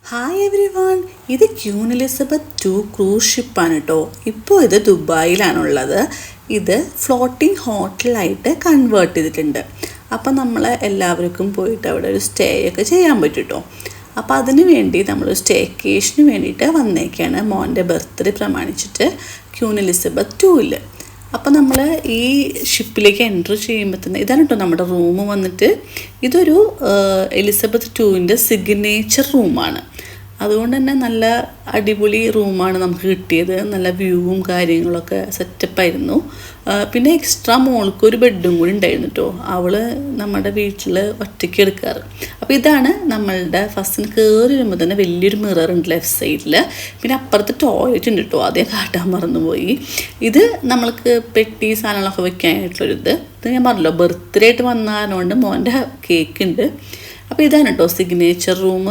Hi every one, ഇത് queen Elizabeth 2 cruise ഷിപ്പാണ് കേട്ടോ. ഇപ്പോൾ ഇത് ദുബായിലാണുള്ളത്. ഇത് ഫ്ലോട്ടിംഗ് ഹോട്ടലായിട്ട് കൺവേർട്ട് ചെയ്തിട്ടുണ്ട്. അപ്പം നമ്മൾ എല്ലാവർക്കും പോയിട്ട് അവിടെ ഒരു സ്റ്റേ ഒക്കെ ചെയ്യാൻ പറ്റും കേട്ടോ. അപ്പോൾ അതിന് വേണ്ടി നമ്മൾ സ്റ്റേക്കേഷന് വേണ്ടിയിട്ട് വന്നേക്കാണ് മോൻ്റെ ബർത്ത്ഡേ പ്രമാണിച്ചിട്ട് ക്യൂൻ എലിസബത്ത് 2ൽ. അപ്പോൾ നമ്മൾ ഈ ഷിപ്പിലേക്ക് എൻട്രി ചെയ്യുമ്പോൾ തന്നെ ഇതാണ് കേട്ടോ നമ്മുടെ റൂം വന്നിട്ട്. ഇതൊരു എലിസബത്ത് 2ൻ്റെ സിഗ്നേച്ചർ റൂമാണ്. അതുകൊണ്ട് തന്നെ നല്ല അടിപൊളി റൂമാണ് നമുക്ക് കിട്ടിയത്. നല്ല വ്യൂവും കാര്യങ്ങളൊക്കെ സെറ്റപ്പായിരുന്നു. പിന്നെ എക്സ്ട്രാ മോൾക്കൊരു ബെഡും കൂടി ഉണ്ടായിരുന്നു കേട്ടോ. അവൾ നമ്മുടെ വീട്ടിൽ ഒറ്റയ്ക്ക് എടുക്കാറ്. അപ്പോൾ ഇതാണ് നമ്മളുടെ ഫസ്റ്റിന് കയറി വരുമ്പോൾ തന്നെ വലിയൊരു മിറർ ഉണ്ട് ലെഫ്റ്റ് സൈഡിൽ. പിന്നെ അപ്പുറത്ത് ടോയ്ലറ്റ് ഉണ്ട് കേട്ടോ, ആദ്യം കാട്ടാൻ മറന്നുപോയി. ഇത് നമ്മൾക്ക് പെട്ടി സാധനങ്ങളൊക്കെ വെക്കാനായിട്ടുള്ളൊരിത്. ഇത് ഞാൻ പറഞ്ഞല്ലോ ബർത്ത്ഡേ ആയിട്ട് വന്നതുകൊണ്ട് മോൻ്റെ കേക്ക് ഉണ്ട്. അപ്പോൾ ഇതാണ് കേട്ടോ സിഗ്നേച്ചർ റൂം.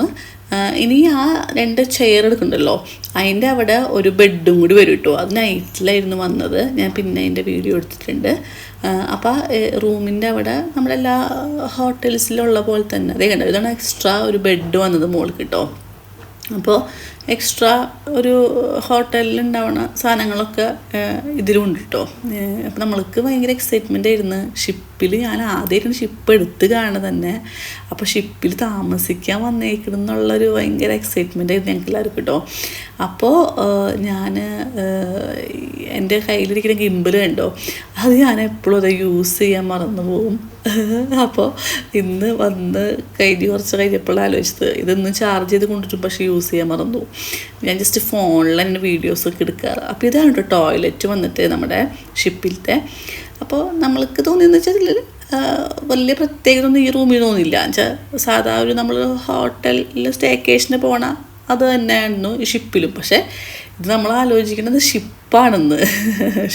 ഇനി ആ 2 ചെയർ എടുക്കുന്നുണ്ടല്ലോ, അതിൻ്റെ അവിടെ ഒരു ബെഡും കൂടി വരും കേട്ടോ. അത് നൈറ്റിലായിരുന്നു വന്നത്. ഞാൻ പിന്നെ അതിൻ്റെ വീഡിയോ എടുത്തിട്ടുണ്ട്. അപ്പോൾ റൂമിൻ്റെ അവിടെ നമ്മളെല്ലാ ഹോട്ടൽസിലുള്ള പോലെ തന്നെ അതേ കണ്ടോ, ഇതാണ് എക്സ്ട്രാ ഒരു ബെഡ് വന്നത് മോൾക്ക് കേട്ടോ. അപ്പോൾ എക്സ്ട്രാ ഒരു ഹോട്ടലിൽ ഉണ്ടാവുന്ന സാധനങ്ങളൊക്കെ ഇതിലുണ്ട് കേട്ടോ. അപ്പോൾ നമ്മൾക്ക് ഭയങ്കര എക്സൈറ്റ്മെൻ്റ് ആയിരുന്നു. ഷിപ്പിൽ ഞാൻ ആദ്യമായിട്ടാണ് ഷിപ്പ് എടുത്ത് കാണുന്നത് തന്നെ. അപ്പോൾ ഷിപ്പിൽ താമസിക്കാൻ വന്നേക്കണം എന്നുള്ളൊരു ഭയങ്കര എക്സൈറ്റ്മെൻ്റ് ആയിരുന്നു ഞങ്ങൾക്ക് എല്ലാവർക്കും കേട്ടോ. അപ്പോൾ ഞാൻ എൻ്റെ കയ്യിലിരിക്കുന്ന ഗിംബൽ കണ്ടോ, അത് ഞാൻ എപ്പോഴും അത് യൂസ് ചെയ്യാൻ മറന്നു പോകും. അപ്പോൾ ഇന്ന് വന്ന് കുറച്ച് കഴിഞ്ഞപ്പോൾ ആലോചിച്ചത് ഇതൊന്ന് ചാർജ് ചെയ്ത് കൊണ്ടിട്ടും പക്ഷേ യൂസ് ചെയ്യാൻ മറന്നു. ഞാൻ ജസ്റ്റ് ഫോണിൽ തന്നെ വീഡിയോസൊക്കെ എടുക്കാറ്. അപ്പോൾ ഇതാണ് കേട്ടോ ടോയ്ലറ്റ് വന്നിട്ട് നമ്മുടെ ഷിപ്പിലത്തെ. അപ്പോൾ നമ്മൾക്ക് തോന്നിയെന്ന് വെച്ചാൽ വലിയ പ്രത്യേകത ഒന്നും ഈ റൂമിൽ തോന്നില്ല. എന്നുവെച്ചാൽ സാധാ ഒരു നമ്മൾ ഹോട്ടലിൽ സ്റ്റേക്കേഷന് പോകണ അത് തന്നെയായിരുന്നു ഈ ഷിപ്പിലും. പക്ഷേ ഇത് നമ്മൾ ആലോചിക്കുന്നത് ഷിപ്പാണെന്ന്.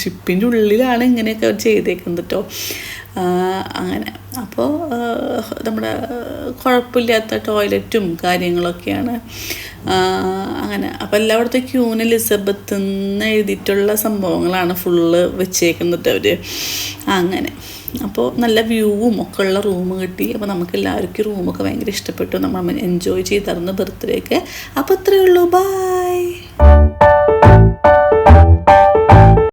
ഷിപ്പിൻ്റെ ഉള്ളിലാണ് ഇങ്ങനെയൊക്കെ ചെയ്തേക്കുന്നത് കേട്ടോ. അങ്ങനെ അപ്പോൾ നമ്മുടെ കുഴപ്പമില്ലാത്ത ടോയ്ലറ്റും കാര്യങ്ങളൊക്കെയാണ്. അങ്ങനെ അപ്പോൾ എല്ലായിടത്തും ക്യൂൻ എലിസബത്ത് എന്ന് എഴുതിയിട്ടുള്ള സംഭവങ്ങളാണ് ഫുള്ള് വെച്ചേക്കുന്നത് അവർ. അങ്ങനെ അപ്പോൾ നല്ല വ്യൂവും ഒക്കെ ഉള്ള റൂം കിട്ടി. അപ്പോൾ നമുക്ക് എല്ലാവർക്കും റൂമൊക്കെ ഭയങ്കര ഇഷ്ടപ്പെട്ടു. നമ്മൾ എൻജോയ് ചെയ്തിരുന്നു ബർത്ത്ഡേക്ക്. അപ്പോൾ അത്രയേ ഉള്ളൂ, ബൈ.